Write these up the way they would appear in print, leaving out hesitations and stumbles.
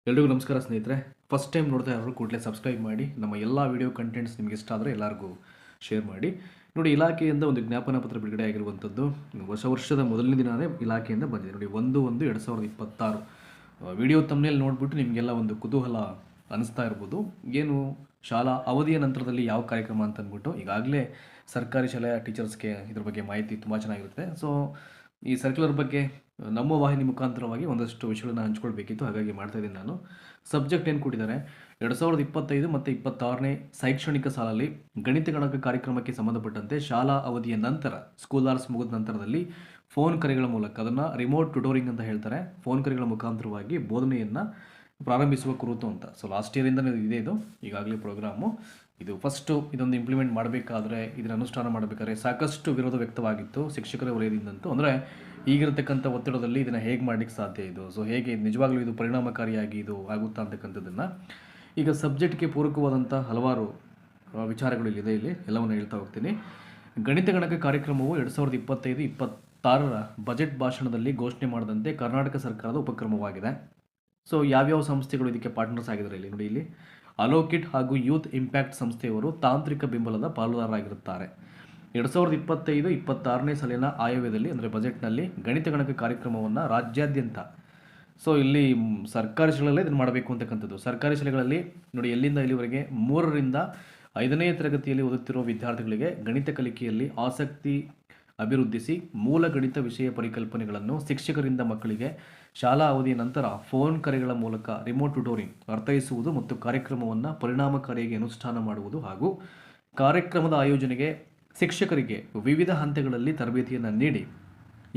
ಎಲ್ರಿಗೂ ನಮಸ್ಕಾರ ಸ್ನೇಹಿತರೆ. ಫಸ್ಟ್ ಟೈಮ್ ನೋಡ್ತಾ ಇರೋರು ಕೂಡಲೇ ಸಬ್ಸ್ಕ್ರೈಬ್ ಮಾಡಿ. ನಮ್ಮ ಎಲ್ಲ ವಿಡಿಯೋ ಕಂಟೆಂಟ್ಸ್ ನಿಮಗೆ ಇಷ್ಟ ಆದರೆ ಎಲ್ಲರಿಗೂ ಶೇರ್ ಮಾಡಿ. ನೋಡಿ, ಇಲಾಖೆಯಿಂದ ಒಂದು ಜ್ಞಾಪನ ಪತ್ರ ಬಿಡುಗಡೆ ಆಗಿರುವಂಥದ್ದು ಹೊಸ ವರ್ಷದ ಮೊದಲನೇ ದಿನವೇ ಇಲಾಖೆಯಿಂದ ಬಂದಿದೆ. ನೋಡಿ, 1/1/2026 ವಿಡಿಯೋ ತಮ್ಮನೇಲಿ ನೋಡಿಬಿಟ್ಟು ನಿಮಗೆಲ್ಲ ಒಂದು ಕುತೂಹಲ ಅನಿಸ್ತಾ ಇರ್ಬೋದು. ಏನು ಶಾಲಾ ಅವಧಿಯ ನಂತರದಲ್ಲಿ ಯಾವ ಕಾರ್ಯಕ್ರಮ ಅಂತ ಅಂದ್ಬಿಟ್ಟು ಈಗಾಗಲೇ ಸರ್ಕಾರಿ ಶಾಲೆಯ ಟೀಚರ್ಸ್ಗೆ ಇದ್ರ ಬಗ್ಗೆ ಮಾಹಿತಿ ತುಂಬ ಚೆನ್ನಾಗಿರುತ್ತೆ. ಸೊ ಈ ಸರ್ಕ್ಯುಲರ್ ಬಗ್ಗೆ ನಮ್ಮ ವಾಹಿನಿ ಮುಖಾಂತರವಾಗಿ ಒಂದಷ್ಟು ವಿಷಯಗಳನ್ನ ಹಂಚ್ಕೊಳ್ಬೇಕಿತ್ತು, ಹಾಗಾಗಿ ಮಾಡ್ತಾ ಇದ್ದೀನಿ ನಾನು. ಸಬ್ಜೆಕ್ಟ್ ಏನು ಕೊಟ್ಟಿದ್ದಾರೆ, 2025 ಮತ್ತು 26ನೇ ಶೈಕ್ಷಣಿಕ ಸಾಲಲ್ಲಿ ಗಣಿತ ಗಣಕ ಕಾರ್ಯಕ್ರಮಕ್ಕೆ ಸಂಬಂಧಪಟ್ಟಂತೆ ಶಾಲಾ ಅವಧಿಯ ನಂತರ ಸ್ಕೂಲ್ ಅವರ್ಸ್ ಮುಗಿದ ನಂತರದಲ್ಲಿ ಫೋನ್ ಕರೆಗಳ ಮೂಲಕ, ಅದನ್ನು ರಿಮೋಟ್ ಟ್ಯುಟೋರಿಂಗ್ ಅಂತ ಹೇಳ್ತಾರೆ, ಫೋನ್ ಕರೆಗಳ ಮುಖಾಂತರವಾಗಿ ಬೋಧನೆಯನ್ನು ಪ್ರಾರಂಭಿಸುವ ಕುರಿತು ಅಂತ. ಸೊ ಲಾಸ್ಟ್ ಇಯರಿಂದನೇ ಇದೆ ಇದು, ಈಗಾಗಲೇ ಪ್ರೋಗ್ರಾಮು. ಇದು ಫಸ್ಟು ಇದೊಂದು ಇಂಪ್ಲಿಮೆಂಟ್ ಮಾಡಬೇಕಾದ್ರೆ, ಇದನ್ನು ಅನುಷ್ಠಾನ ಮಾಡಬೇಕಾದ್ರೆ ಸಾಕಷ್ಟು ವಿರೋಧ ವ್ಯಕ್ತವಾಗಿತ್ತು ಶಿಕ್ಷಕರ ವಲಯದಿಂದಂತೂ. ಅಂದರೆ ಈಗಿರತಕ್ಕಂಥ ಒತ್ತಡದಲ್ಲಿ ಇದನ್ನು ಹೇಗೆ ಮಾಡಲಿಕ್ಕೆ ಸಾಧ್ಯ ಇದು, ಸೊ ಹೇಗೆ ನಿಜವಾಗ್ಲೂ ಇದು ಪರಿಣಾಮಕಾರಿಯಾಗಿ ಇದು ಆಗುತ್ತಾ ಅಂತಕ್ಕಂಥದ್ದನ್ನು ಈಗ ಸಬ್ಜೆಕ್ಟ್ಗೆ ಪೂರಕವಾದಂಥ ಹಲವಾರು ವಿಚಾರಗಳು ಇಲ್ಲಿದೆ. ಇಲ್ಲಿ ಎಲ್ಲವನ್ನು ಹೇಳ್ತಾ ಹೋಗ್ತೀನಿ. ಗಣಿತ ಗಣಕ ಕಾರ್ಯಕ್ರಮವು 2025-26ರ ಬಜೆಟ್ ಭಾಷಣದಲ್ಲಿ ಘೋಷಣೆ ಮಾಡಿದಂತೆ ಕರ್ನಾಟಕ ಸರ್ಕಾರದ ಉಪಕ್ರಮವಾಗಿದೆ. ಸೊ ಯಾವ್ಯಾವ ಸಂಸ್ಥೆಗಳು ಇದಕ್ಕೆ ಪಾರ್ಟ್ನರ್ಸ್ ಆಗಿದ್ದಾರೆ ಇಲ್ಲಿ ನೋಡಿ. ಇಲ್ಲಿ ಅಲೋಕಿಟ್ ಹಾಗೂ ಯೂತ್ ಇಂಪ್ಯಾಕ್ಟ್ ಸಂಸ್ಥೆಯವರು ತಾಂತ್ರಿಕ ಬೆಂಬಲದ ಪಾಲುದಾರರಾಗಿರುತ್ತಾರೆ. 2025-26ನೇ ಸಾಲಿನ ಆಯವ್ಯಯದಲ್ಲಿ ಅಂದರೆ ಬಜೆಟ್ನಲ್ಲಿ ಗಣಿತ ಗಣಕ ಕಾರ್ಯಕ್ರಮವನ್ನು ರಾಜ್ಯಾದ್ಯಂತ, ಸೊ ಇಲ್ಲಿ ಸರ್ಕಾರಿ ಶಾಲೆಗಳಲ್ಲೇ ಇದನ್ನು ಮಾಡಬೇಕು ಅಂತಕ್ಕಂಥದ್ದು. ಸರ್ಕಾರಿ ಶಾಲೆಗಳಲ್ಲಿ ನೋಡಿ, ಎಲ್ಲಿಂದ ಇಲ್ಲಿವರೆಗೆ 3ರಿಂದ 5ನೇ ತರಗತಿಯಲ್ಲಿ ಓದುತ್ತಿರುವ ವಿದ್ಯಾರ್ಥಿಗಳಿಗೆ ಗಣಿತ ಕಲಿಕೆಯಲ್ಲಿ ಆಸಕ್ತಿ ಅಭಿವೃದ್ಧಿಸಿ ಮೂಲ ಗಣಿತ ವಿಷಯ ಪರಿಕಲ್ಪನೆಗಳನ್ನು ಶಿಕ್ಷಕರಿಂದ ಮಕ್ಕಳಿಗೆ ಶಾಲಾ ಅವಧಿಯ ನಂತರ ಫೋನ್ ಕರೆಗಳ ಮೂಲಕ ರಿಮೋಟ್ ಟ್ಯುಟೋರಿಂಗ್ ಅರ್ಥೈಸುವುದು ಮತ್ತು ಕಾರ್ಯಕ್ರಮವನ್ನು ಪರಿಣಾಮಕಾರಿಯಾಗಿ ಅನುಷ್ಠಾನ ಮಾಡುವುದು ಹಾಗೂ ಕಾರ್ಯಕ್ರಮದ ಆಯೋಜನೆಗೆ ಶಿಕ್ಷಕರಿಗೆ ವಿವಿಧ ಹಂತಗಳಲ್ಲಿ ತರಬೇತಿಯನ್ನು ನೀಡಿ,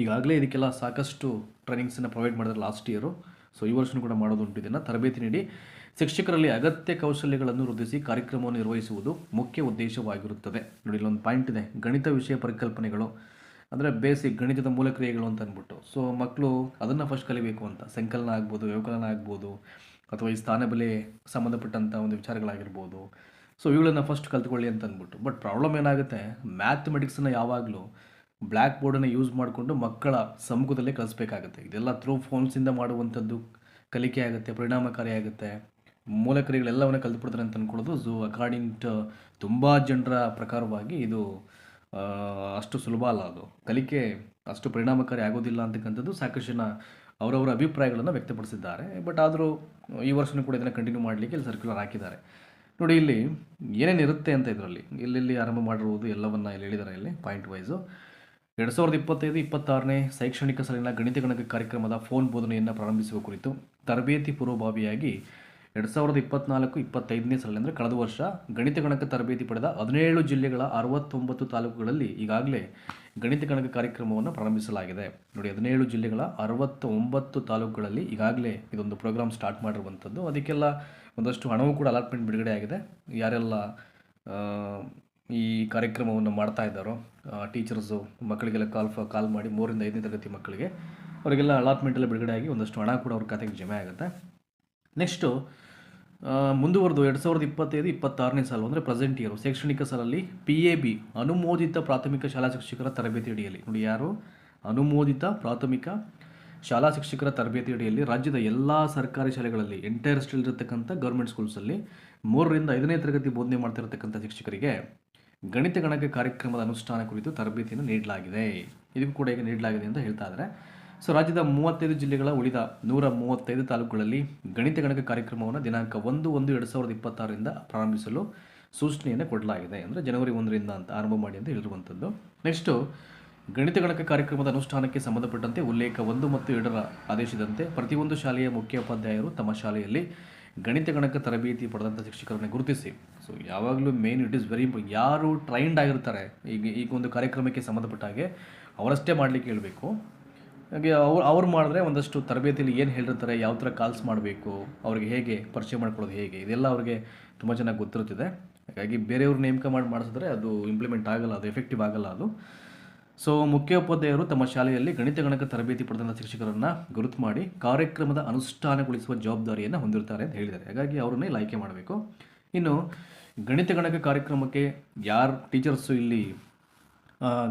ಈಗಾಗಲೇ ಇದಕ್ಕೆಲ್ಲ ಸಾಕಷ್ಟು ಟ್ರೈನಿಂಗ್ಸನ್ನು ಪ್ರೊವೈಡ್ ಮಾಡಿದ್ರೆ ಲಾಸ್ಟ್ ಇಯರು. ಸೊ ಈ ವರ್ಷನೂ ಕೂಡ ಮಾಡೋದುಂಟು. ಇದನ್ನು ತರಬೇತಿ ನೀಡಿ ಶಿಕ್ಷಕರಲ್ಲಿ ಅಗತ್ಯ ಕೌಶಲ್ಯಗಳನ್ನು ವೃದ್ಧಿಸಿ ಕಾರ್ಯಕ್ರಮವನ್ನು ನಿರ್ವಹಿಸುವುದು ಮುಖ್ಯ ಉದ್ದೇಶವಾಗಿರುತ್ತದೆ. ನೋಡಿ, ಇಲ್ಲೊಂದು ಪಾಯಿಂಟ್ ಇದೆ, ಗಣಿತ ವಿಷಯ ಪರಿಕಲ್ಪನೆಗಳು ಅಂದರೆ ಬೇಸಿಕ್ ಗಣಿತದ ಮೂಲ ಕ್ರಿಯೆಗಳು ಅಂತ ಅಂದ್ಬಿಟ್ಟು. ಸೊ ಮಕ್ಕಳು ಅದನ್ನು ಫಸ್ಟ್ ಕಲಿಬೇಕು ಅಂತ, ಸಂಕಲನ ಆಗ್ಬೋದು, ವ್ಯವಕಲನ ಆಗ್ಬೋದು, ಅಥವಾ ಈ ಸ್ಥಾನ ಬೆಲೆ ಸಂಬಂಧಪಟ್ಟಂಥ ಒಂದು ವಿಚಾರಗಳಾಗಿರ್ಬೋದು. ಸೊ ಇವುಗಳನ್ನು ಫಸ್ಟ್ ಕಲ್ತ್ಕೊಳ್ಳಿ ಅಂತ ಅಂದ್ಬಿಟ್ಟು. ಬಟ್ ಪ್ರಾಬ್ಲಮ್ ಏನಾಗುತ್ತೆ, ಮ್ಯಾಥಮೆಟಿಕ್ಸನ್ನು ಯಾವಾಗಲೂ ಬ್ಲ್ಯಾಕ್ ಬೋರ್ಡನ್ನು ಯೂಸ್ ಮಾಡಿಕೊಂಡು ಮಕ್ಕಳ ಸಮ್ಮುಖದಲ್ಲೇ ಕಲಿಸ್ಬೇಕಾಗುತ್ತೆ. ಇದೆಲ್ಲ ಥ್ರೂ ಫೋನ್ಸಿಂದ ಮಾಡುವಂಥದ್ದು ಕಲಿಕೆ ಆಗುತ್ತೆ, ಪರಿಣಾಮಕಾರಿ ಆಗುತ್ತೆ, ಮೂಲ ಕ್ರಿಯೆಗಳೆಲ್ಲವನ್ನ ಕಲ್ತ್ಬಿಡ್ತಾರೆ ಅಂತ ಅಂದ್ಕೊಳ್ಳೋದು. ಸೊ ಅಕಾರ್ಡಿಂಗ್ ಟು ತುಂಬ ಜನರ ಪ್ರಕಾರವಾಗಿ ಇದು ಅಷ್ಟು ಸುಲಭ ಅಲ್ಲ, ಅದು ಕಲಿಕೆ ಅಷ್ಟು ಪರಿಣಾಮಕಾರಿ ಆಗೋದಿಲ್ಲ ಅಂತಕ್ಕಂಥದ್ದು ಸಾಕಷ್ಟು ಜನ ಅವರವರ ಅಭಿಪ್ರಾಯಗಳನ್ನು ವ್ಯಕ್ತಪಡಿಸಿದ್ದಾರೆ. ಬಟ್ ಆದರೂ ಈ ವರ್ಷವೂ ಕೂಡ ಇದನ್ನು ಕಂಟಿನ್ಯೂ ಮಾಡಲಿಕ್ಕೆ ಇಲ್ಲಿ ಸರ್ಕ್ಯುಲರ್ ಹಾಕಿದ್ದಾರೆ. ನೋಡಿ, ಇಲ್ಲಿ ಏನೇನಿರುತ್ತೆ ಅಂತ ಇದರಲ್ಲಿ ಎಲ್ಲೆಲ್ಲಿ ಆರಂಭ ಮಾಡಿರುವುದು ಎಲ್ಲವನ್ನು ಇಲ್ಲಿ ಹೇಳಿದ್ದಾರೆ. ಇಲ್ಲಿ ಪಾಯಿಂಟ್ ವೈಸು 2025-26ನೇ ಶೈಕ್ಷಣಿಕ ಸಾಲಿನ ಗಣಿತ ಗಣಕ ಕಾರ್ಯಕ್ರಮದ ಫೋನ್ ಬೋಧನೆಯನ್ನು ಪ್ರಾರಂಭಿಸುವ ಕುರಿತು ತರಬೇತಿ ಪೂರ್ವಭಾವಿಯಾಗಿ 2024-25ನೇ ಸಾಲಿನ ಅಂದರೆ ಕಳೆದ ವರ್ಷ ಗಣಿತ ಗಣಕ ತರಬೇತಿ ಪಡೆದ 17 ಜಿಲ್ಲೆಗಳ 69 ತಾಲೂಕುಗಳಲ್ಲಿ ಈಗಾಗಲೇ ಗಣಿತ ಗಣಕ ಕಾರ್ಯಕ್ರಮವನ್ನು ಪ್ರಾರಂಭಿಸಲಾಗಿದೆ. ನೋಡಿ, 17 ಜಿಲ್ಲೆಗಳ 69 ತಾಲೂಕುಗಳಲ್ಲಿ ಈಗಾಗಲೇ ಇದೊಂದು ಪ್ರೋಗ್ರಾಮ್ ಸ್ಟಾರ್ಟ್ ಮಾಡಿರುವಂಥದ್ದು. ಅದಕ್ಕೆಲ್ಲ ಒಂದಷ್ಟು ಹಣವೂ ಕೂಡ ಅಲಾಟ್ಮೆಂಟ್ ಬಿಡುಗಡೆ ಆಗಿದೆ. ಯಾರೆಲ್ಲ ಈ ಕಾರ್ಯಕ್ರಮವನ್ನು ಮಾಡ್ತಾ ಇದ್ದಾರೋ ಟೀಚರ್ಸು ಮಕ್ಕಳಿಗೆಲ್ಲ ಕಾಲ್ ಮಾಡಿ 3ರಿಂದ 5ನೇ ತರಗತಿ ಮಕ್ಕಳಿಗೆ ಅವರಿಗೆಲ್ಲ ಅಲಾಟ್ಮೆಂಟೆಲ್ಲ ಬಿಡುಗಡೆ ಆಗಿ ಒಂದಷ್ಟು ಹಣ ಕೂಡ ಅವ್ರ ಖಾತೆಗೆ ಜಮೆ ಆಗುತ್ತೆ. ನೆಕ್ಸ್ಟು ಮುಂದುವರೆದು 2025-26ನೇ ಸಾಲು ಅಂದರೆ ಪ್ರೆಸೆಂಟ್ ಇಯರು ಶೈಕ್ಷಣಿಕ ಸಾಲಲ್ಲಿ PAB ಅನುಮೋದಿತ ಪ್ರಾಥಮಿಕ ಶಾಲಾ ಶಿಕ್ಷಕರ ತರಬೇತಿ ಅಡಿಯಲ್ಲಿ, ನೋಡಿ ಯಾರು ಅನುಮೋದಿತ ಪ್ರಾಥಮಿಕ ಶಾಲಾ ಶಿಕ್ಷಕರ ತರಬೇತಿ ಅಡಿಯಲ್ಲಿ ರಾಜ್ಯದ ಎಲ್ಲ ಸರ್ಕಾರಿ ಶಾಲೆಗಳಲ್ಲಿ ಎಂಟೈರ್ ಸ್ಟಿಲ್ ಇರತಕ್ಕಂಥ ಗೌರ್ಮೆಂಟ್ ಸ್ಕೂಲ್ಸಲ್ಲಿ 3ರಿಂದ 5ನೇ ತರಗತಿ ಬೋಧನೆ ಮಾಡ್ತಿರತಕ್ಕಂಥ ಶಿಕ್ಷಕರಿಗೆ ಗಣಿತ ಗಣಕ ಕಾರ್ಯಕ್ರಮದ ಅನುಷ್ಠಾನ ಕುರಿತು ತರಬೇತಿಯನ್ನು ನೀಡಲಾಗಿದೆ. ಇದಕ್ಕೂ ಕೂಡ ಈಗ ನೀಡಲಾಗಿದೆ ಅಂತ ಹೇಳ್ತಾ ಇದ್ದಾರೆ. ಸೊ ರಾಜ್ಯದ 35 ಜಿಲ್ಲೆಗಳ ಉಳಿದ 135 ತಾಲೂಕುಗಳಲ್ಲಿ ಗಣಿತ ಗಣಕ ಕಾರ್ಯಕ್ರಮವನ್ನು ದಿನಾಂಕ 1/1/2026ರಿಂದ ಪ್ರಾರಂಭಿಸಲು ಸೂಚನೆಯನ್ನು ಕೊಡಲಾಗಿದೆ. ಅಂದರೆ ಜನವರಿ 1ರಿಂದ ಅಂತ ಆರಂಭ ಮಾಡಿ ಅಂತ ಹೇಳಿರುವಂಥದ್ದು. ನೆಕ್ಸ್ಟು ಗಣಿತ ಗಣಕ ಕಾರ್ಯಕ್ರಮದ ಅನುಷ್ಠಾನಕ್ಕೆ ಸಂಬಂಧಪಟ್ಟಂತೆ ಉಲ್ಲೇಖ 1 ಮತ್ತು 2ರ ಆದೇಶದಂತೆ ಪ್ರತಿಯೊಂದು ಶಾಲೆಯ ಮುಖ್ಯೋಪಾಧ್ಯಾಯರು ತಮ್ಮ ಶಾಲೆಯಲ್ಲಿ ಗಣಿತ ಗಣಕ ತರಬೇತಿ ಪಡೆದಂಥ ಶಿಕ್ಷಕರನ್ನು ಗುರುತಿಸಿ, ಸೊ ಯಾವಾಗಲೂ main it is very important, ಯಾರು ಟ್ರೈನ್ಡ್ ಆಗಿರ್ತಾರೆ ಈಗ ಒಂದು ಕಾರ್ಯಕ್ರಮಕ್ಕೆ ಸಂಬಂಧಪಟ್ಟ ಹಾಗೆ ಅವರಷ್ಟೇ ಮಾಡಲಿಕ್ಕೆ ಹೇಳಬೇಕು. ಹಾಗೆ ಅವ್ರು ಮಾಡಿದ್ರೆ ಒಂದಷ್ಟು ತರಬೇತಿಯಲ್ಲಿ ಏನು ಹೇಳಿರ್ತಾರೆ, ಯಾವ ಥರ ಕಾಲ್ಸ್ ಮಾಡಬೇಕು, ಅವ್ರಿಗೆ ಹೇಗೆ ಪರಿಚಯ ಮಾಡ್ಕೊಳ್ಳೋದು ಹೇಗೆ, ಇದೆಲ್ಲ ಅವ್ರಿಗೆ ತುಂಬ ಚೆನ್ನಾಗಿ ಗೊತ್ತಿರುತ್ತದೆ. ಹಾಗಾಗಿ ಬೇರೆಯವ್ರು ನೇಮಕ ಮಾಡಿಸಿದ್ರೆ ಅದು ಇಂಪ್ಲಿಮೆಂಟ್ ಆಗಲ್ಲ, ಅದು ಎಫೆಕ್ಟಿವ್ ಆಗಲ್ಲ ಅದು. ಸೊ ಮುಖ್ಯೋಪಾಧ್ಯಾಯರು ತಮ್ಮ ಶಾಲೆಯಲ್ಲಿ ಗಣಿತ ಗಣಕ ತರಬೇತಿ ಪಡೆದ ಶಿಕ್ಷಕರನ್ನು ಗುರುತು ಮಾಡಿ ಕಾರ್ಯಕ್ರಮದ ಅನುಷ್ಠಾನಗೊಳಿಸುವ ಜವಾಬ್ದಾರಿಯನ್ನು ಹೊಂದಿರ್ತಾರೆ ಅಂತ ಹೇಳಿದ್ದಾರೆ. ಹಾಗಾಗಿ ಅವರನ್ನೇ ಆಯ್ಕೆ ಮಾಡಬೇಕು. ಇನ್ನು ಗಣಿತ ಗಣಕ ಕಾರ್ಯಕ್ರಮಕ್ಕೆ ಯಾರು ಟೀಚರ್ಸು ಇಲ್ಲಿ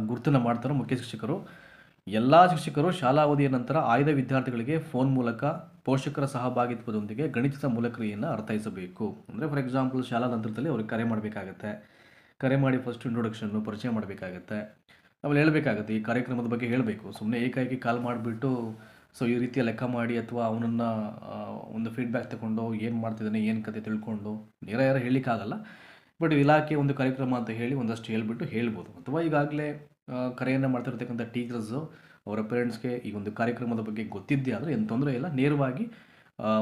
ಗುರುತನ್ನು ಮಾಡ್ತಾರೋ ಮುಖ್ಯ ಶಿಕ್ಷಕರು, ಎಲ್ಲ ಶಿಕ್ಷಕರು ಶಾಲಾ ಅವಧಿಯ ನಂತರ ಆಯ್ದ ವಿದ್ಯಾರ್ಥಿಗಳಿಗೆ ಫೋನ್ ಮೂಲಕ ಪೋಷಕರ ಸಹಭಾಗಿತ್ವದೊಂದಿಗೆ ಗಣಿತದ ಮೂಲಕ್ರಿಯೆಯನ್ನು ಅರ್ಥೈಸಬೇಕು. ಅಂದರೆ ಫಾರ್ ಎಕ್ಸಾಂಪಲ್ ಶಾಲಾ ನಂತರದಲ್ಲಿ ಅವ್ರಿಗೆ ಕರೆ ಮಾಡಬೇಕಾಗತ್ತೆ. ಕರೆ ಮಾಡಿ ಫಸ್ಟ್ ಇಂಟ್ರೊಡಕ್ಷನ್ನು ಪರಿಚಯ ಮಾಡಬೇಕಾಗತ್ತೆ. ಆಮೇಲೆ ಹೇಳಬೇಕಾಗತ್ತೆ, ಈ ಕಾರ್ಯಕ್ರಮದ ಬಗ್ಗೆ ಹೇಳಬೇಕು. ಸುಮ್ಮನೆ ಏಕಾಏಕಿ ಕಾಲ್ ಮಾಡಿಬಿಟ್ಟು ಸೊ ಈ ರೀತಿಯ ಲೆಕ್ಕ ಮಾಡಿ ಅಥವಾ ಅವನನ್ನು ಒಂದು ಫೀಡ್ಬ್ಯಾಕ್ ತಗೊಂಡು ಏನು ಮಾಡ್ತಿದ್ದಾನೆ ಏನು ಕತೆ ತಿಳ್ಕೊಂಡು ನೇರ ಹೇಳಲಿಕ್ಕಾಗಲ್ಲ. ಬಟ್ ಇಲಾಖೆ ಒಂದು ಕಾರ್ಯಕ್ರಮ ಅಂತ ಹೇಳಿ ಒಂದಷ್ಟು ಹೇಳ್ಬಿಟ್ಟು ಹೇಳ್ಬೋದು. ಅಥವಾ ಈಗಾಗಲೇ ಕರೆಯನ್ನು ಮಾಡ್ತಿರ್ತಕ್ಕಂಥ ಟೀಚರ್ಸು ಅವರ ಪೇರೆಂಟ್ಸ್ಗೆ ಈ ಒಂದು ಕಾರ್ಯಕ್ರಮದ ಬಗ್ಗೆ ಗೊತ್ತಿದ್ದೇ ಆದರೆ ಏನು ತೊಂದರೆ ಇಲ್ಲ, ನೇರವಾಗಿ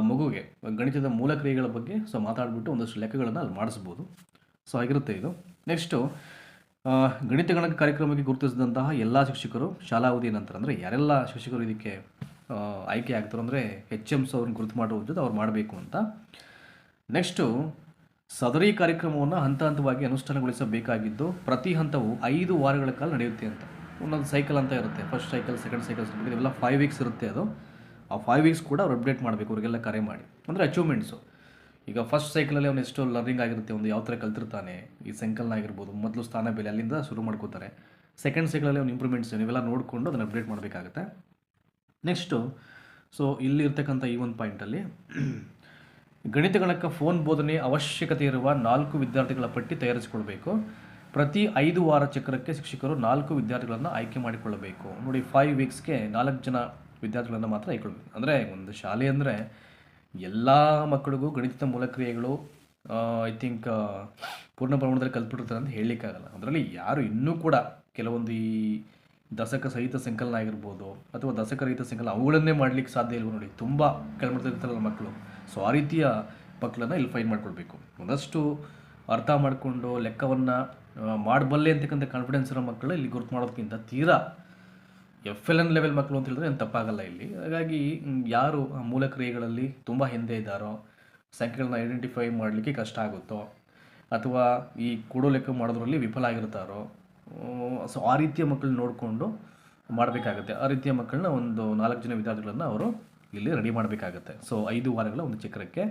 ಮಗುಗೆ ಗಣಿತದ ಮೂಲಕ್ರಿಯೆಗಳ ಬಗ್ಗೆ ಸೊ ಮಾತಾಡಿಬಿಟ್ಟು ಒಂದಷ್ಟು ಲೆಕ್ಕಗಳನ್ನು ಅಲ್ಲಿ ಮಾಡಿಸ್ಬೋದು. ಸೊ ಆಗಿರುತ್ತೆ ಇದು. ನೆಕ್ಸ್ಟು ಗಣಿತ ಗಣಕ ಕಾರ್ಯಕ್ರಮಕ್ಕೆ ಗುರುತಿಸಿದಂತಹ ಎಲ್ಲ ಶಿಕ್ಷಕರು ಶಾಲಾ ಅವಧಿಯ ನಂತರ, ಅಂದರೆ ಯಾರೆಲ್ಲ ಶಿಕ್ಷಕರು ಇದಕ್ಕೆ ಆಯ್ಕೆ ಆಗ್ತಾರೆ ಅಂದರೆ HMs ಅವ್ರನ್ನ ಗುರುತು ಮಾಡುವ ಜೊತೆ ಅವ್ರು ಮಾಡಬೇಕು ಅಂತ. ನೆಕ್ಸ್ಟು ಸದರಿ ಕಾರ್ಯಕ್ರಮವನ್ನು ಹಂತ ಹಂತವಾಗಿ ಅನುಷ್ಠಾನಗೊಳಿಸಬೇಕಾಗಿದ್ದು ಪ್ರತಿ ಹಂತವು 5 ವಾರಗಳ ಕಾಲ ನಡೆಯುತ್ತೆ ಅಂತ. ಒಂದೊಂದು ಸೈಕಲ್ ಅಂತ ಇರುತ್ತೆ, ಫಸ್ಟ್ ಸೈಕಲ್, ಸೆಕೆಂಡ್ ಸೈಕಲ್, ಇವೆಲ್ಲ 5 ವೀಕ್ಸ್ ಇರುತ್ತೆ. ಅದು ಆ 5 ವೀಕ್ಸ್ ಕೂಡ ಅವ್ರು ಅಪ್ಡೇಟ್ ಮಾಡಬೇಕು ಅವರಿಗೆಲ್ಲ ಕರೆ ಮಾಡಿ. ಅಂದರೆ ಅಚೀವ್ಮೆಂಟ್ಸು, ಈಗ ಫಸ್ಟ್ ಸೈಕಲಲ್ಲಿ ಅವನು ಎಷ್ಟು ಲರ್ನಿಂಗ್ ಆಗಿರುತ್ತೆ, ಒಂದು ಯಾವ ಥರ ಕಲ್ತಿರ್ತಾನೆ, ಈ ಸಂಕಲನ ಆಗಿರ್ಬೋದು, ಮೊದಲು ಸ್ಥಾನ ಬೆಲೆ ಅಲ್ಲಿಂದ ಶುರು ಮಾಡ್ಕೋತಾರೆ. ಸೆಕೆಂಡ್ ಸೈಕಲಲ್ಲಿ ಅವ್ನು ಇಂಪ್ರೂವ್ಮೆಂಟ್ಸ್ ಇವೆಲ್ಲ ನೋಡಿಕೊಂಡು ಅದನ್ನು ಅಪ್ಡೇಟ್ ಮಾಡಬೇಕಾಗುತ್ತೆ. ನೆಕ್ಸ್ಟು ಸೊ ಇಲ್ಲಿ ಇರ್ತಕ್ಕಂಥ ಈ ಒಂದು ಪಾಯಿಂಟಲ್ಲಿ ಗಣಿತ ಗಣಕ ಫೋನ್ ಬೋಧನೆ ಅವಶ್ಯಕತೆ ಇರುವ 4 ವಿದ್ಯಾರ್ಥಿಗಳ ಪಟ್ಟಿ ತಯಾರಿಸಿಕೊಳ್ಬೇಕು. ಪ್ರತಿ 5 ವಾರ ಚಕ್ರಕ್ಕೆ ಶಿಕ್ಷಕರು 4 ವಿದ್ಯಾರ್ಥಿಗಳನ್ನು ಆಯ್ಕೆ ಮಾಡಿಕೊಳ್ಳಬೇಕು. ನೋಡಿ, 5 ವೀಕ್ಸ್ಗೆ 4 ಜನ ವಿದ್ಯಾರ್ಥಿಗಳನ್ನು ಮಾತ್ರ ಆಯ್ಕೊಳ್ಬೇಕು. ಅಂದರೆ ಒಂದು ಶಾಲೆ ಅಂದರೆ ಎಲ್ಲ ಮಕ್ಕಳಿಗೂ ಗಣಿತದ ಮೂಲಕ್ರಿಯೆಗಳು ಐ ಥಿಂಕ್ ಪೂರ್ಣ ಪ್ರಮಾಣದಲ್ಲಿ ಕಲ್ತ್ಬಿಟ್ಟಿರ್ತಾರೆ ಅಂತ ಹೇಳಲಿಕ್ಕಾಗಲ್ಲ. ಅದರಲ್ಲಿ ಯಾರು ಇನ್ನೂ ಕೂಡ ಕೆಲವೊಂದು ಈ ದಶಕ ಸಹಿತ ಸಂಕಲನ ಆಗಿರ್ಬೋದು ಅಥವಾ ದಶಕ ರಹಿತ ಸಂಕಲನ ಅವುಗಳನ್ನೇ ಮಾಡಲಿಕ್ಕೆ ಸಾಧ್ಯ ಇಲ್ವೋ ನೋಡಿ, ತುಂಬ ಕೆಳಮಟ್ಟದಲ್ಲಿರ್ತಾರಲ್ಲ ಮಕ್ಕಳು. ಸೊ ಆ ರೀತಿಯ ಮಕ್ಕಳನ್ನು ಇಲ್ಲಿ ಫೈನ್ ಮಾಡ್ಕೊಳ್ಬೇಕು. ಒಂದಷ್ಟು ಅರ್ಥ ಮಾಡಿಕೊಂಡು ಲೆಕ್ಕವನ್ನು ಮಾಡಬಲ್ಲೆ ಅಂತಕ್ಕಂಥ ಕಾನ್ಫಿಡೆನ್ಸ್ ಇರೋ ಮಕ್ಕಳು ಇಲ್ಲಿ ಗುರುತು ಮಾಡೋದಕ್ಕಿಂತ ತೀರಾ FLN ಲೆವೆಲ್ ಮಕ್ಕಳು ಅಂತ ಹೇಳಿದ್ರೆ ಏನು ತಪ್ಪಾಗಲ್ಲ ಇಲ್ಲಿ. ಹಾಗಾಗಿ ಯಾರು ಮೂಲಕ್ರಿಯೆಗಳಲ್ಲಿ ತುಂಬ ಹಿಂದೆ ಇದ್ದಾರೋ, ಸಂಖ್ಯೆಗಳನ್ನ ಐಡೆಂಟಿಫೈ ಮಾಡಲಿಕ್ಕೆ ಕಷ್ಟ ಆಗುತ್ತೋ, ಅಥವಾ ಈ ಕೊಡೋ ಲೆಕ್ಕ ಮಾಡೋದ್ರಲ್ಲಿ ವಿಫಲ ಆಗಿರ್ತಾರೋ, ಸೊ ಆ ರೀತಿಯ ಮಕ್ಕಳನ್ನ ನೋಡಿಕೊಂಡು ಮಾಡಬೇಕಾಗತ್ತೆ. ಆ ರೀತಿಯ ಮಕ್ಕಳನ್ನ ಒಂದು 4 ಜನ ವಿದ್ಯಾರ್ಥಿಗಳನ್ನು ಅವರು ಇಲ್ಲಿ ರೆಡಿ ಮಾಡಬೇಕಾಗತ್ತೆ. ಸೊ 5 ವಾರಗಳ ಒಂದು ಚಕ್ರಕ್ಕೆ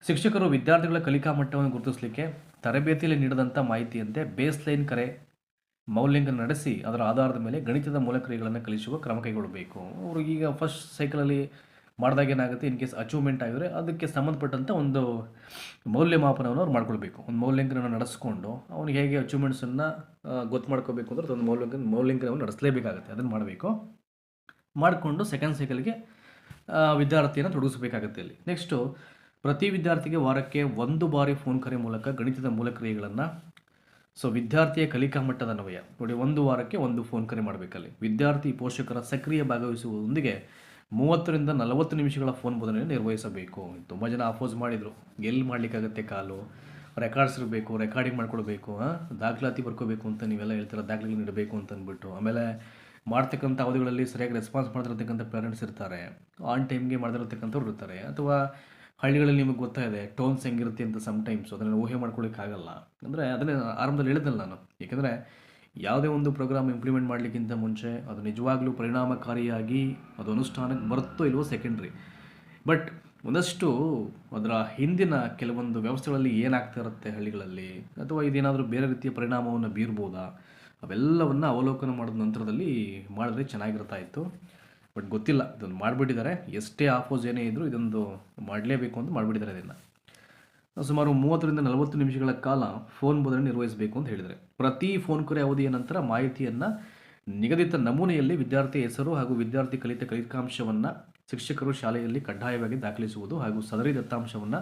ಶಿಕ್ಷಕರು ವಿದ್ಯಾರ್ಥಿಗಳ ಕಲಿಕಾ ಮಟ್ಟವನ್ನು ಗುರುತಿಸಲಿಕ್ಕೆ ತರಬೇತಿಯಲ್ಲಿ ನೀಡಿದಂಥ ಮಾಹಿತಿಯಂತೆ ಬೇಸ್ಲೈನ್ ಕರೆ ಮೌಲ್ಯಾಂಕನ ನಡೆಸಿ ಅದರ ಆಧಾರದ ಮೇಲೆ ಗಣಿತದ ಮೂಲಕ್ರಿಯೆಗಳನ್ನು ಕಲಿಸುವ ಕ್ರಮ ಕೈಗೊಳ್ಳಬೇಕು. ಅವರು ಈಗ ಫಸ್ಟ್ ಸೈಕಲಲ್ಲಿ ಮಾಡಿದಾಗ ಏನಾಗುತ್ತೆ, ಇನ್ ಕೇಸ್ ಅಚೀವ್ಮೆಂಟ್ ಆಗಿದ್ರೆ ಅದಕ್ಕೆ ಸಂಬಂಧಪಟ್ಟಂಥ ಒಂದು ಮೌಲ್ಯಮಾಪನವನ್ನು ಅವ್ರು ಮಾಡ್ಕೊಳ್ಬೇಕು. ಒಂದು ಮೌಲ್ಯಾಂಕನ ನಡೆಸ್ಕೊಂಡು ಅವನಿಗೆ ಹೇಗೆ ಅಚೀವ್ಮೆಂಟ್ಸನ್ನು ಗೊತ್ತು ಮಾಡ್ಕೋಬೇಕು ಅಂದರೆ ಅದೊಂದು ಮೌಲ್ಯಾಂಕನವನ್ನು ನಡೆಸಲೇಬೇಕಾಗುತ್ತೆ. ಅದನ್ನು ಮಾಡಬೇಕು. ಮಾಡಿಕೊಂಡು ಸೆಕೆಂಡ್ ಸೈಕಲ್ಗೆ ವಿದ್ಯಾರ್ಥಿಯನ್ನು ತೊಡಗಿಸಬೇಕಾಗುತ್ತೆ ಇಲ್ಲಿ. ನೆಕ್ಸ್ಟು ಪ್ರತಿ ವಿದ್ಯಾರ್ಥಿಗೆ ವಾರಕ್ಕೆ 1 ಬಾರಿ ಫೋನ್ ಕರೆ ಮೂಲಕ ಗಣಿತದ ಮೂಲಕ್ರಿಯೆಗಳನ್ನು ಸೊ ವಿದ್ಯಾರ್ಥಿಯ ಕಲಿಕಾ ಮಟ್ಟದ ಅನ್ವಯ ನೋಡಿ 1 ವಾರಕ್ಕೆ 1 ಫೋನ್ ಕರೆ ಮಾಡಬೇಕಲ್ಲಿ. ವಿದ್ಯಾರ್ಥಿ ಪೋಷಕರ ಸಕ್ರಿಯ ಭಾಗವಹಿಸುವುದರೊಂದಿಗೆ 30 ರಿಂದ 40 ನಿಮಿಷಗಳ ಫೋನ್ ಬೋಧನೆಯನ್ನು ನಿರ್ವಹಿಸಬೇಕು. ತುಂಬ ಜನ ಅಪೋಸ್ ಮಾಡಿದರು, ಎಲ್ಲಿ ಮಾಡಲಿಕ್ಕಾಗತ್ತೆ, ಕಾಲು ರೆಕಾರ್ಡ್ಸ್ ಇರಬೇಕು, ರೆಕಾರ್ಡಿಂಗ್ ಮಾಡ್ಕೊಳ್ಬೇಕು, ದಾಖಲಾತಿ ಬರ್ಕೋಬೇಕು ಅಂತ ನೀವೆಲ್ಲ ಹೇಳ್ತೀರ, ದಾಖಲೆಗಳು ನೀಡಬೇಕು ಅಂತ ಅಂದ್ಬಿಟ್ಟು. ಆಮೇಲೆ ಮಾಡ್ತಕ್ಕಂಥ ಅವಧಿಗಳಲ್ಲಿ ಸರಿಯಾಗಿ ರೆಸ್ಪಾನ್ಸ್ ಮಾಡ್ತಿರ್ತಕ್ಕಂಥ ಪೇರೆಂಟ್ಸ್ ಇರ್ತಾರೆ, ಆನ್ ಟೈಮ್ಗೆ ಮಾಡ್ತಿರ್ತಕ್ಕಂಥವ್ರು ಇರ್ತಾರೆ. ಅಥವಾ ಹಳ್ಳಿಗಳಲ್ಲಿ ನಿಮಗೆ ಗೊತ್ತಾಯಿದೆ ಟೋನ್ಸ್ ಹೆಂಗಿರುತ್ತೆ ಅಂತ ಸಮ್ಟೈಮ್ಸ್ ಅದನ್ನು ಊಹೆ ಮಾಡ್ಕೊಳ್ಳೋಕ್ಕಾಗಲ್ಲ. ಅಂದರೆ ಅದನ್ನೇ ಆರಂಭದಲ್ಲಿ ಹೇಳಿದ್ನಲ್ಲ ನಾನು, ಏಕೆಂದರೆ ಯಾವುದೇ ಒಂದು ಪ್ರೋಗ್ರಾಮ್ ಇಂಪ್ಲಿಮೆಂಟ್ ಮಾಡಲಿಕ್ಕಿಂತ ಮುಂಚೆ ಅದು ನಿಜವಾಗ್ಲೂ ಪರಿಣಾಮಕಾರಿಯಾಗಿ ಅದು ಅನುಷ್ಠಾನಕ್ಕೆ ಬರುತ್ತೋ ಇಲ್ವೋ ಸೆಕೆಂಡ್ರಿ. ಬಟ್ ಒಂದಷ್ಟು ಅದರ ಹಿಂದಿನ ಕೆಲವೊಂದು ವ್ಯವಸ್ಥೆಗಳಲ್ಲಿ ಏನಾಗ್ತಾ ಇರುತ್ತೆ ಹಳ್ಳಿಗಳಲ್ಲಿ, ಅಥವಾ ಇದೇನಾದರೂ ಬೇರೆ ರೀತಿಯ ಪರಿಣಾಮವನ್ನು ಬೀರ್ಬೋದಾ, ಅವೆಲ್ಲವನ್ನು ಅವಲೋಕನ ಮಾಡಿದ ನಂತರದಲ್ಲಿ ಮಾಡಿದ್ರೆ ಚೆನ್ನಾಗಿರ್ತಾ ಇತ್ತು. ಬಟ್ ಗೊತ್ತಿಲ್ಲ, ಇದನ್ನು ಮಾಡಿಬಿಟ್ಟಿದ್ದಾರೆ. ಎಷ್ಟೇ ಆಪೋಸ್ ಏನೇ ಇದ್ದರೂ ಇದೊಂದು ಮಾಡಲೇಬೇಕು ಅಂತ ಮಾಡಿಬಿಟ್ಟಿದ್ದಾರೆ. ಇದನ್ನು ಸುಮಾರು 30 ರಿಂದ 40 ನಿಮಿಷಗಳ ಕಾಲ ಫೋನ್ ಬೋಧನೆ ನಿರ್ವಹಿಸಬೇಕು ಅಂತ ಹೇಳಿದರೆ, ಪ್ರತಿ ಫೋನ್ ಕರೆ ಅವಧಿಯ ನಂತರ ಮಾಹಿತಿಯನ್ನು ನಿಗದಿತ ನಮೂನೆಯಲ್ಲಿ ವಿದ್ಯಾರ್ಥಿ ಹೆಸರು ಹಾಗೂ ವಿದ್ಯಾರ್ಥಿ ಕಲಿತ ಫಲಿತಾಂಶವನ್ನು ಶಿಕ್ಷಕರು ಶಾಲೆಯಲ್ಲಿ ಕಡ್ಡಾಯವಾಗಿ ದಾಖಲಿಸುವುದು ಹಾಗೂ ಸದರಿ ದತ್ತಾಂಶವನ್ನು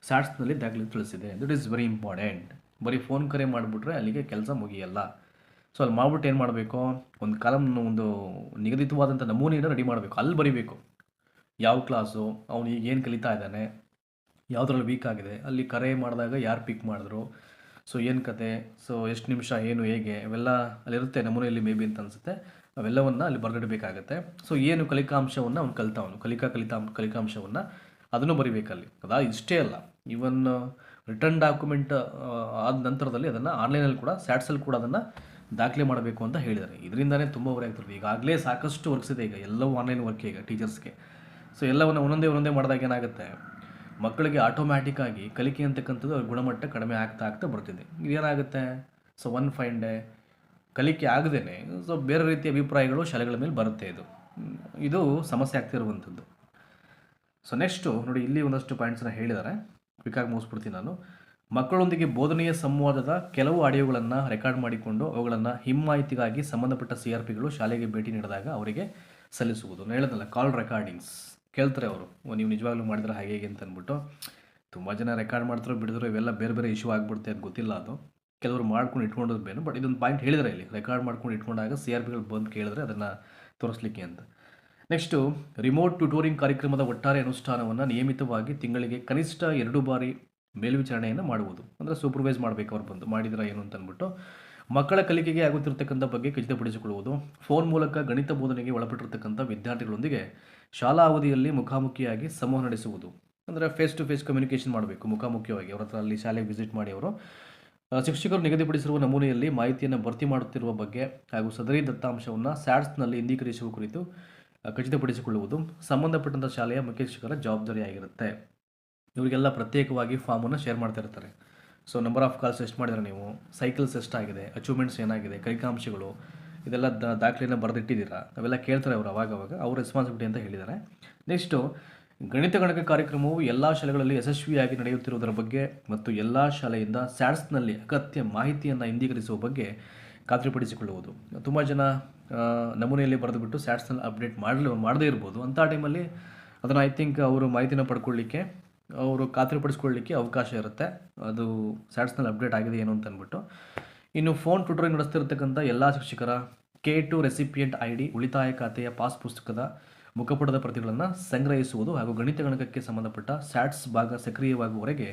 ಸ್ಯಾಟ್ಸ್ನಲ್ಲಿ ದಾಖಲಿಸಲಿದೆ. That is very important. ಬರೀ ಫೋನ್ ಕರೆ ಮಾಡಿಬಿಟ್ರೆ ಅಲ್ಲಿಗೆ ಕೆಲಸ ಮುಗಿಯಲ್ಲ. ಸೊ ಅಲ್ಲಿ ಮಾಡ್ಬಿಟ್ಟು ಏನು ಮಾಡಬೇಕು, ಒಂದು ಕಾಲಮ್ನ ಒಂದು ನಿಗದಿತವಾದಂಥ ನಮೂನೆಯನ್ನು ರೆಡಿ ಮಾಡಬೇಕು. ಅಲ್ಲಿ ಬರೀಬೇಕು ಯಾವ ಕ್ಲಾಸು, ಅವನು ಈಗ ಏನು ಕಲಿತಾ ಇದ್ದಾನೆ, ಯಾವುದ್ರಲ್ಲಿ ವೀಕ್ ಆಗಿದೆ, ಅಲ್ಲಿ ಕರೆ ಮಾಡಿದಾಗ ಯಾರು ಪಿಕ್ ಮಾಡಿದ್ರು, ಸೊ ಏನು ಕತೆ, ಸೊ ಎಷ್ಟು ನಿಮಿಷ, ಏನು ಹೇಗೆ, ಅವೆಲ್ಲ ಅಲ್ಲಿರುತ್ತೆ ನಮೂನೆಯಲ್ಲಿ ಮೇ ಬಿ ಅಂತ ಅನಿಸುತ್ತೆ. ಅವೆಲ್ಲವನ್ನು ಅಲ್ಲಿ ಬರೆದಿಡಬೇಕಾಗತ್ತೆ. ಸೊ ಏನು ಕಲಿಕಾಂಶವನ್ನು ಅವ್ನು ಕಲಿತಾವನು, ಕಲಿಕಾಂಶವನ್ನು ಅದನ್ನು ಬರೀಬೇಕಲ್ಲಿ. ಇಷ್ಟೇ ಅಲ್ಲ, ಇವನ್ ರಿಟರ್ನ್ ಡಾಕ್ಯುಮೆಂಟ್ ಆದ ನಂತರದಲ್ಲಿ ಅದನ್ನು ಆನ್ಲೈನಲ್ಲಿ ಕೂಡ ಸ್ಯಾಟ್ಸಲ್ಲಿ ಕೂಡ ಅದನ್ನು ದಾಖಲೆ ಮಾಡಬೇಕು ಅಂತ ಹೇಳಿದ್ದಾರೆ. ಇದರಿಂದನೇ ತುಂಬ ಹೊರೆ ಆಗ್ತಿರುತ್ತೆ. ಈಗಾಗಲೇ ಸಾಕಷ್ಟು ವರ್ಕ್ಸ್ ಇದೆ, ಈಗ ಎಲ್ಲವೂ ಆನ್ಲೈನ್ ವರ್ಕ್ ಈಗ ಟೀಚರ್ಸ್ಗೆ. ಸೊ ಎಲ್ಲವನ್ನು ಒಂದೊಂದೇ ಮಾಡಿದಾಗ ಏನಾಗುತ್ತೆ, ಮಕ್ಕಳಿಗೆ ಆಟೋಮ್ಯಾಟಿಕ್ಕಾಗಿ ಕಲಿಕೆ ಅಂತಕ್ಕಂಥದ್ದು ಅವ್ರ ಗುಣಮಟ್ಟ ಕಡಿಮೆ ಆಗ್ತಾ ಬರ್ತಿದೆ. ಇದೇನಾಗುತ್ತೆ, ಸೊ ಒನ್ ಫೈನ್ ಡೇ ಕಲಿಕೆ ಆಗದೇ ಸೊ ಬೇರೆ ರೀತಿಯ ಅಭಿಪ್ರಾಯಗಳು ಶಾಲೆಗಳ ಮೇಲೆ ಬರುತ್ತೆ. ಇದು ಸಮಸ್ಯೆ ಆಗ್ತಿರುವಂಥದ್ದು. ಸೊ ನೆಕ್ಸ್ಟು ನೋಡಿ, ಇಲ್ಲಿ ಒಂದಷ್ಟು ಪಾಯಿಂಟ್ಸನ್ನು ಹೇಳಿದ್ದಾರೆ, ಕ್ವಿಕ್ಕಾಗಿ ಮುಗಿಸ್ಬಿಡ್ತೀನಿ ನಾನು. ಮಕ್ಕಳೊಂದಿಗೆ ಬೋಧನೆಯ ಸಂವಾದದ ಕೆಲವು ಆಡಿಯೋಗಳನ್ನು ರೆಕಾರ್ಡ್ ಮಾಡಿಕೊಂಡು ಅವುಗಳನ್ನು ಹಿಮ್ಮಾಹಿತಿಗಾಗಿ ಸಂಬಂಧಪಟ್ಟ CRPಗಳು ಶಾಲೆಗೆ ಭೇಟಿ ನೀಡಿದಾಗ ಅವರಿಗೆ ಸಲ್ಲಿಸುವುದು. ನಾನು ಹೇಳಿದ್ನಲ್ಲ, ಕಾಲ್ ರೆಕಾರ್ಡಿಂಗ್ಸ್ ಕೇಳ್ತಾರೆ ಅವರು, ನೀವು ನಿಜವಾಗ್ಲೂ ಮಾಡಿದ್ರೆ ಹಾಗೆ ಹೇಗೆ ಅಂತ ಅಂದ್ಬಿಟ್ಟು. ತುಂಬ ಜನ ರೆಕಾರ್ಡ್ ಮಾಡ್ತಾರೋ ಬಿಡಿದ್ರು ಇವೆಲ್ಲ ಬೇರೆ ಬೇರೆ ಇಶ್ಯೂ ಆಗಿಬಿಡುತ್ತೆ ಅಂತ ಗೊತ್ತಿಲ್ಲ. ಅದು ಕೆಲವರು ಮಾಡ್ಕೊಂಡು ಇಟ್ಕೊಂಡೋದು ಬೇನು, ಬಟ್ ಇದೊಂದು ಪಾಯಿಂಟ್ ಹೇಳಿದರೆ ಇಲ್ಲಿ, ರೆಕಾರ್ಡ್ ಮಾಡ್ಕೊಂಡು ಇಟ್ಕೊಂಡಾಗ CRPಗಳು ಬಂದು ಕೇಳಿದ್ರೆ ಅದನ್ನು ತೋರಿಸ್ಲಿಕ್ಕೆ ಅಂತ. ನೆಕ್ಸ್ಟು, ರಿಮೋಟ್ ಟ್ಯೂಟೋರಿಂಗ್ ಕಾರ್ಯಕ್ರಮದ ಒಟ್ಟಾರೆ ಅನುಷ್ಠಾನವನ್ನು ನಿಯಮಿತವಾಗಿ ತಿಂಗಳಿಗೆ ಕನಿಷ್ಠ 2 ಬಾರಿ ಮೇಲ್ವಿಚಾರಣೆಯನ್ನು ಮಾಡುವುದು. ಅಂದರೆ ಸೂಪರ್ವೈಸ್ ಮಾಡಬೇಕು, ಅವ್ರು ಬಂದು ಮಾಡಿದ್ರೆ ಏನು ಅಂತ ಅಂದ್ಬಿಟ್ಟು. ಮಕ್ಕಳ ಕಲಿಕೆಗೆ ಆಗುತ್ತಿರತಕ್ಕಂಥ ಬಗ್ಗೆ ಖಚಿತಪಡಿಸಿಕೊಳ್ಳುವುದು. ಫೋನ್ ಮೂಲಕ ಗಣಿತ ಬೋಧನೆಗೆ ಒಳಪಟ್ಟಿರ್ತಕ್ಕಂಥ ವಿದ್ಯಾರ್ಥಿಗಳೊಂದಿಗೆ ಶಾಲಾ ಅವಧಿಯಲ್ಲಿ ಮುಖಾಮುಖಿಯಾಗಿ ಸಂವಹನ ನಡೆಸುವುದು. ಅಂದರೆ ಫೇಸ್ ಟು ಫೇಸ್ ಕಮ್ಯುನಿಕೇಷನ್ ಮಾಡಬೇಕು, ಮುಖಾಮುಖಿಯಾಗಿ ಅವ್ರ ಹತ್ರ ಅಲ್ಲಿ ಶಾಲೆಗೆ ವಿಸಿಟ್ ಮಾಡಿ ಅವರು ಶಿಕ್ಷಕರು ನಿಗದಿಪಡಿಸಿರುವ ನಮೂನೆಯಲ್ಲಿ ಮಾಹಿತಿಯನ್ನು ಭರ್ತಿ ಮಾಡುತ್ತಿರುವ ಬಗ್ಗೆ ಹಾಗೂ ಸದರಿ ದತ್ತಾಂಶವನ್ನು ಸ್ಯಾಟ್ಸ್ನಲ್ಲಿ ಇಂದೀಕರಿಸುವ ಕುರಿತು ಖಚಿತಪಡಿಸಿಕೊಳ್ಳುವುದು ಸಂಬಂಧಪಟ್ಟಂಥ ಶಾಲೆಯ ಮುಖ್ಯ ಶಿಕ್ಷಕರ ಜವಾಬ್ದಾರಿಯಾಗಿರುತ್ತೆ. ಇವರಿಗೆಲ್ಲ ಪ್ರತ್ಯೇಕವಾಗಿ ಫಾರ್ಮನ್ನು ಶೇರ್ ಮಾಡ್ತಾ ಇರ್ತಾರೆ. ಸೊ ನಂಬರ್ ಆಫ್ ಕಾಲ್ಸ್ ಎಷ್ಟು ಮಾಡಿದ್ರೆ ನೀವು, ಸೈಕಲ್ಸ್ ಎಷ್ಟಾಗಿದೆ, ಅಚೀವ್ಮೆಂಟ್ಸ್ ಏನಾಗಿದೆ, ಕಲಿಕಾಂಶಗಳು, ಇದೆಲ್ಲ ದಾಖಲೆಯನ್ನು ಬರೆದಿಟ್ಟಿದ್ದೀರಾ, ಅವೆಲ್ಲ ಕೇಳ್ತಾರೆ ಅವರು ಅವಾಗವಾಗ, ಅವ್ರ ರೆಸ್ಪಾನ್ಸಿಬಿಲಿಟಿ ಅಂತ ಹೇಳಿದ್ದಾರೆ. ನೆಕ್ಸ್ಟು, ಗಣಿತ ಗಣಕ ಕಾರ್ಯಕ್ರಮವು ಎಲ್ಲ ಶಾಲೆಗಳಲ್ಲಿ ಯಶಸ್ವಿಯಾಗಿ ನಡೆಯುತ್ತಿರುವುದರ ಬಗ್ಗೆ ಮತ್ತು ಎಲ್ಲ ಶಾಲೆಯಿಂದ ಸ್ಯಾಟ್ಸ್ನಲ್ಲಿ ಅಗತ್ಯ ಮಾಹಿತಿಯನ್ನು ಇಂದೀಕರಿಸುವ ಬಗ್ಗೆ ಖಾತ್ರಿಪಡಿಸಿಕೊಳ್ಳುವುದು. ತುಂಬ ಜನ ನಮೂನೆಯಲ್ಲಿ ಬರೆದುಬಿಟ್ಟು ಸ್ಯಾಟ್ಸ್ನಲ್ಲಿ ಅಪ್ಡೇಟ್ ಮಾಡದೇ ಇರ್ಬೋದು. ಅಂಥ ಟೈಮಲ್ಲಿ ಅದನ್ನು ಐ ಥಿಂಕ್ ಅವರು ಮಾಹಿತಿನ ಪಡ್ಕೊಳ್ಳಿಕ್ಕೆ, ಅವರು ಖಾತ್ರಿಪಡಿಸ್ಕೊಳ್ಳಿಕ್ಕೆ ಅವಕಾಶ ಇರುತ್ತೆ, ಅದು ಸ್ಯಾಟ್ಸ್ನಲ್ಲಿ ಅಪ್ಡೇಟ್ ಆಗಿದೆ ಏನು ಅಂತ ಅಂದ್ಬಿಟ್ಟು. ಇನ್ನು ಫೋನ್ ಟ್ಯೂಟರಿಂಗ್ ನಡೆಸ್ತಿರ್ತಕ್ಕಂಥ ಎಲ್ಲ ಶಿಕ್ಷಕರ K2 ರೆಸಿಪಿಯೆಂಟ್ ID, ಉಳಿತಾಯ ಖಾತೆಯ ಪಾಸ್ ಪುಸ್ತಕದ ಮುಖಪುಟದ ಪ್ರತಿಗಳನ್ನು ಸಂಗ್ರಹಿಸುವುದು ಹಾಗೂ ಗಣಿತ ಗಣಕಕ್ಕೆ ಸಂಬಂಧಪಟ್ಟ ಸ್ಯಾಟ್ಸ್ ಭಾಗ ಸಕ್ರಿಯವಾಗುವವರೆಗೆ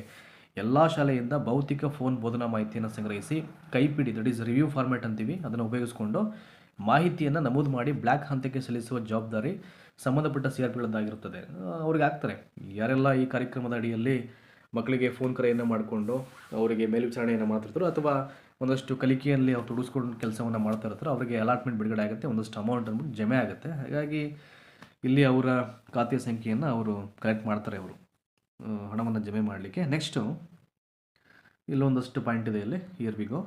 ಎಲ್ಲ ಶಾಲೆಯಿಂದ ಭೌತಿಕ ಫೋನ್ ಬೋಧನಾ ಮಾಹಿತಿಯನ್ನು ಸಂಗ್ರಹಿಸಿ ಕೈಪಿಡಿ, ದಟ್ ಈಸ್ ರಿವ್ಯೂ ಫಾರ್ಮ್ಯಾಟ್ ಅಂತೀವಿ, ಅದನ್ನು ಉಪಯೋಗಿಸಿಕೊಂಡು ಮಾಹಿತಿಯನ್ನು ನಮೂದು ಮಾಡಿ ಬ್ಲ್ಯಾಕ್ ಹಂತಕ್ಕೆ ಸಲ್ಲಿಸುವ ಜವಾಬ್ದಾರಿ ಸಂಬಂಧಪಟ್ಟ CRPಗಳದ್ದಾಗಿರುತ್ತದೆ. ಅವ್ರಿಗೆ ಆಗ್ತಾರೆ, ಯಾರೆಲ್ಲ ಈ ಕಾರ್ಯಕ್ರಮದ ಅಡಿಯಲ್ಲಿ ಮಕ್ಕಳಿಗೆ ಫೋನ್ ಕರೆಯನ್ನು ಮಾಡಿಕೊಂಡು ಅವರಿಗೆ ಮೇಲ್ವಿಚಾರಣೆಯನ್ನು ಮಾಡ್ತಿರ್ತಾರೋ ಅಥವಾ ಒಂದಷ್ಟು ಕಲಿಕೆಯಲ್ಲಿ ಅವ್ರು ತೊಡಗಿಸ್ಕೊಂಡು ಕೆಲಸವನ್ನು ಮಾಡ್ತಾ ಇರ್ತಾರೋ ಅವರಿಗೆ ಅಲಾಟ್ಮೆಂಟ್ ಬಿಡುಗಡೆ ಆಗುತ್ತೆ, ಒಂದಷ್ಟು ಅಮೌಂಟ್ ಅಂದ್ಬಿಟ್ಟು ಜಮೆ ಆಗುತ್ತೆ. ಹಾಗಾಗಿ ಇಲ್ಲಿ ಅವರ ಖಾತೆ ಸಂಖ್ಯೆಯನ್ನು ಅವರು ಕಲೆಕ್ಟ್ ಮಾಡ್ತಾರೆ, ಅವರು ಹಣವನ್ನು ಜಮೆ ಮಾಡಲಿಕ್ಕೆ. ನೆಕ್ಸ್ಟು ಇಲ್ಲೊಂದಷ್ಟು ಪಾಯಿಂಟ್ ಇದೆ, ಇಲ್ಲಿ ಹಿಯರ್ ವಿ ಗೋ.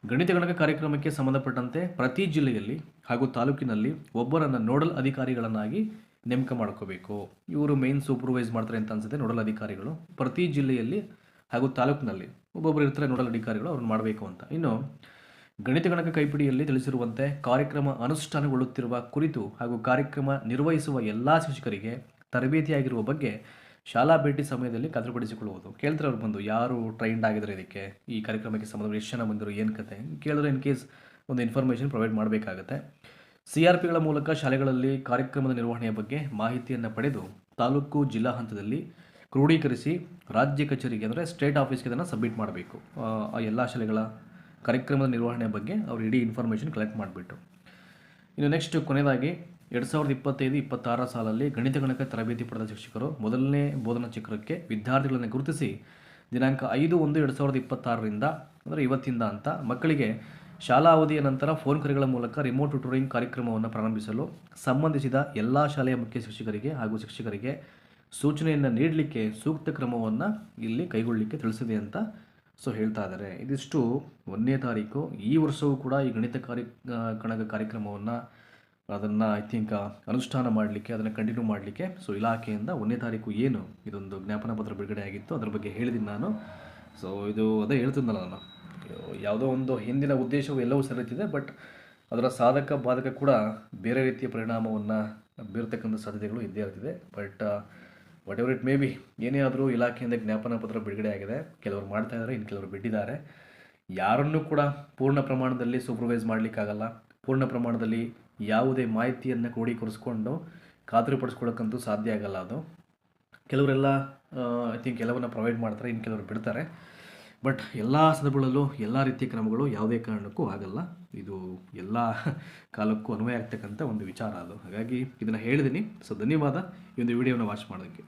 ಗಣಿತ ಗಣಕ ಕಾರ್ಯಕ್ರಮಕ್ಕೆ ಸಂಬಂಧಪಟ್ಟಂತೆ ಪ್ರತಿ ಜಿಲ್ಲೆಯಲ್ಲಿ ಹಾಗೂ ತಾಲೂಕಿನಲ್ಲಿ ಒಬ್ಬರನ್ನು ನೋಡಲ್ ಅಧಿಕಾರಿಗಳನ್ನಾಗಿ ನೇಮಕ ಮಾಡ್ಕೋಬೇಕು. ಇವರು ಮೇನ್ ಸೂಪರ್ವೈಸ್ ಮಾಡ್ತಾರೆ ಅಂತ ಅನ್ಸುತ್ತೆ, ನೋಡಲ್ ಅಧಿಕಾರಿಗಳು. ಪ್ರತಿ ಜಿಲ್ಲೆಯಲ್ಲಿ ಹಾಗೂ ತಾಲೂಕಿನಲ್ಲಿ ಒಬ್ಬೊಬ್ಬರು ಇರ್ತಾರೆ ನೋಡಲ್ ಅಧಿಕಾರಿಗಳು, ಅವ್ರನ್ನ ಮಾಡಬೇಕು ಅಂತ. ಇನ್ನು ಗಣಿತ ಗಣಕ ಕೈಪಿಡಿಯಲ್ಲಿ ತಿಳಿಸಿರುವಂತೆ ಕಾರ್ಯಕ್ರಮ ಅನುಷ್ಠಾನಗೊಳ್ಳುತ್ತಿರುವ ಕುರಿತು ಹಾಗೂ ಕಾರ್ಯಕ್ರಮ ನಿರ್ವಹಿಸುವ ಎಲ್ಲ ಶಿಕ್ಷಕರಿಗೆ ತರಬೇತಿಯಾಗಿರುವ ಬಗ್ಗೆ ಶಾಲಾ ಭೇಟಿ ಸಮಯದಲ್ಲಿ ಖಾತ್ರಿಪಡಿಸಿಕೊಳ್ಳುವುದು. ಕೇಳ್ತಾರೆ ಅವ್ರು ಬಂದು, ಯಾರು ಟ್ರೈನ್ಡ್ ಆಗಿದ್ದಾರೆ ಇದಕ್ಕೆ, ಈ ಕಾರ್ಯಕ್ರಮಕ್ಕೆ ಸಂಬಂಧ ಎಷ್ಟು ಜನ ಬಂದರು, ಏನು ಕತೆ ಕೇಳಿದ್ರೆ ಇನ್ ಕೇಸ್ ಒಂದು ಇನ್ಫಾರ್ಮೇಷನ್ ಪ್ರೊವೈಡ್ ಮಾಡಬೇಕಾಗತ್ತೆ. CRPಗಳ ಮೂಲಕ ಶಾಲೆಗಳಲ್ಲಿ ಕಾರ್ಯಕ್ರಮದ ನಿರ್ವಹಣೆಯ ಬಗ್ಗೆ ಮಾಹಿತಿಯನ್ನು ಪಡೆದು ತಾಲೂಕು ಜಿಲ್ಲಾ ಹಂತದಲ್ಲಿ ಕ್ರೋಢೀಕರಿಸಿ ರಾಜ್ಯ ಕಚೇರಿಗೆ, ಅಂದರೆ ಸ್ಟೇಟ್ ಆಫೀಸ್ಗೆ ಇದನ್ನು ಸಬ್ಮಿಟ್ ಮಾಡಬೇಕು. ಆ ಎಲ್ಲ ಶಾಲೆಗಳ ಕಾರ್ಯಕ್ರಮದ ನಿರ್ವಹಣೆ ಬಗ್ಗೆ ಅವರು ಇಡೀ ಇನ್ಫಾರ್ಮೇಷನ್ ಕಲೆಕ್ಟ್ ಮಾಡಿಬಿಟ್ಟು. ಇನ್ನು ನೆಕ್ಸ್ಟ್ ಕೊನೆಯದಾಗಿ 2025-26 ಸಾಲಲ್ಲಿ ಗಣಿತ ಗಣಕ ತರಬೇತಿ ಪಡೆದ ಶಿಕ್ಷಕರು ಮೊದಲನೇ ಬೋಧನಾ ಚಕ್ರಕ್ಕೆ ವಿದ್ಯಾರ್ಥಿಗಳನ್ನು ಗುರುತಿಸಿ ದಿನಾಂಕ 5/1/2026ರಿಂದ, ಅಂದರೆ ಇವತ್ತಿಂದ ಅಂತ, ಮಕ್ಕಳಿಗೆ ಶಾಲಾ ಅವಧಿಯ ನಂತರ ಫೋನ್ ಕರೆಗಳ ಮೂಲಕ ರಿಮೋಟ್ ಟ್ಯೂಟರಿಂಗ್ ಕಾರ್ಯಕ್ರಮವನ್ನು ಪ್ರಾರಂಭಿಸಲು ಸಂಬಂಧಿಸಿದ ಎಲ್ಲ ಶಾಲೆಯ ಮುಖ್ಯ ಶಿಕ್ಷಕರಿಗೆ ಹಾಗೂ ಶಿಕ್ಷಕರಿಗೆ ಸೂಚನೆಯನ್ನು ನೀಡಲಿಕ್ಕೆ ಸೂಕ್ತ ಕ್ರಮವನ್ನು ಇಲ್ಲಿ ಕೈಗೊಳ್ಳಲಿಕ್ಕೆ ತಿಳಿಸಿದೆ ಅಂತ ಹೇಳ್ತಾ ಇದ್ದಾರೆ. ಇದಿಷ್ಟು 1ನೇ ತಾರೀಕು. ಈ ವರ್ಷವೂ ಕೂಡ ಈ ಗಣಿತ ಗಣಕ ಕಾರ್ಯಕ್ರಮವನ್ನು ಅದನ್ನು ಐ ಥಿಂಕ್ ಅನುಷ್ಠಾನ ಮಾಡಲಿಕ್ಕೆ, ಅದನ್ನು ಕಂಟಿನ್ಯೂ ಮಾಡಲಿಕ್ಕೆ ಇಲಾಖೆಯಿಂದ 1ನೇ ತಾರೀಕು ಏನು ಇದೊಂದು ಜ್ಞಾಪನ ಪತ್ರ ಬಿಡುಗಡೆ ಆಗಿತ್ತು, ಅದ್ರ ಬಗ್ಗೆ ಹೇಳಿದ್ದೀನಿ ನಾನು. ಇದು ಅದೇ ಹೇಳ್ತಿದ್ದಲ್ಲ ನಾನು, ಯಾವುದೋ ಒಂದು ಹಿಂದಿನ ಉದ್ದೇಶವು ಎಲ್ಲವೂ ಸರಿತಿದೆ, ಬಟ್ ಅದರ ಸಾಧಕ ಬಾಧಕ ಕೂಡ ಬೇರೆ ರೀತಿಯ ಪರಿಣಾಮವನ್ನು ಬೀರ್ತಕ್ಕಂಥ ಸಾಧ್ಯತೆಗಳು ಇದ್ದೇ ಇರ್ತಿದೆ. But whatever it may be, ಏನೇ ಆದರೂ ಇಲಾಖೆಯಿಂದ ಜ್ಞಾಪನ ಪತ್ರ ಬಿಡುಗಡೆ ಆಗಿದೆ. ಕೆಲವರು ಮಾಡ್ತಾ ಇದ್ದಾರೆ, ಇನ್ನು ಕೆಲವರು ಬಿಟ್ಟಿದ್ದಾರೆ. ಯಾರನ್ನೂ ಕೂಡ ಪೂರ್ಣ ಪ್ರಮಾಣದಲ್ಲಿ ಸೂಪರ್ವೈಸ್ ಮಾಡಲಿಕ್ಕಾಗಲ್ಲ. ಪೂರ್ಣ ಪ್ರಮಾಣದಲ್ಲಿ ಯಾವುದೇ ಮಾಹಿತಿಯನ್ನು ಕ್ರೋಢೀಕರಿಸ್ಕೊಂಡು ಖಾತ್ರಿಪಡಿಸ್ಕೊಳ್ಳೋಕ್ಕಂತೂ ಸಾಧ್ಯ ಆಗಲ್ಲ. ಅದು ಕೆಲವರೆಲ್ಲ ಐ ಥಿಂಕ್ ಎಲ್ಲವನ್ನ ಪ್ರೊವೈಡ್ ಮಾಡ್ತಾರೆ, ಇನ್ನು ಕೆಲವರು ಬಿಡ್ತಾರೆ. ಬಟ್ ಎಲ್ಲ ಸಂದರ್ಭಗಳಲ್ಲೂ ಎಲ್ಲ ರೀತಿಯ ಕ್ರಮಗಳು ಯಾವುದೇ ಕಾರಣಕ್ಕೂ ಆಗಲ್ಲ. ಇದು ಎಲ್ಲ ಕಾಲಕ್ಕೂ ಅನ್ವಯ ಆಗ್ತಕ್ಕಂಥ ಒಂದು ವಿಚಾರ ಅದು. ಹಾಗಾಗಿ ಇದನ್ನು ಹೇಳಿದ್ದೀನಿ. ಧನ್ಯವಾದ ಈ ಒಂದು ವಿಡಿಯೋನ ವಾಚ್ ಮಾಡೋದಕ್ಕೆ.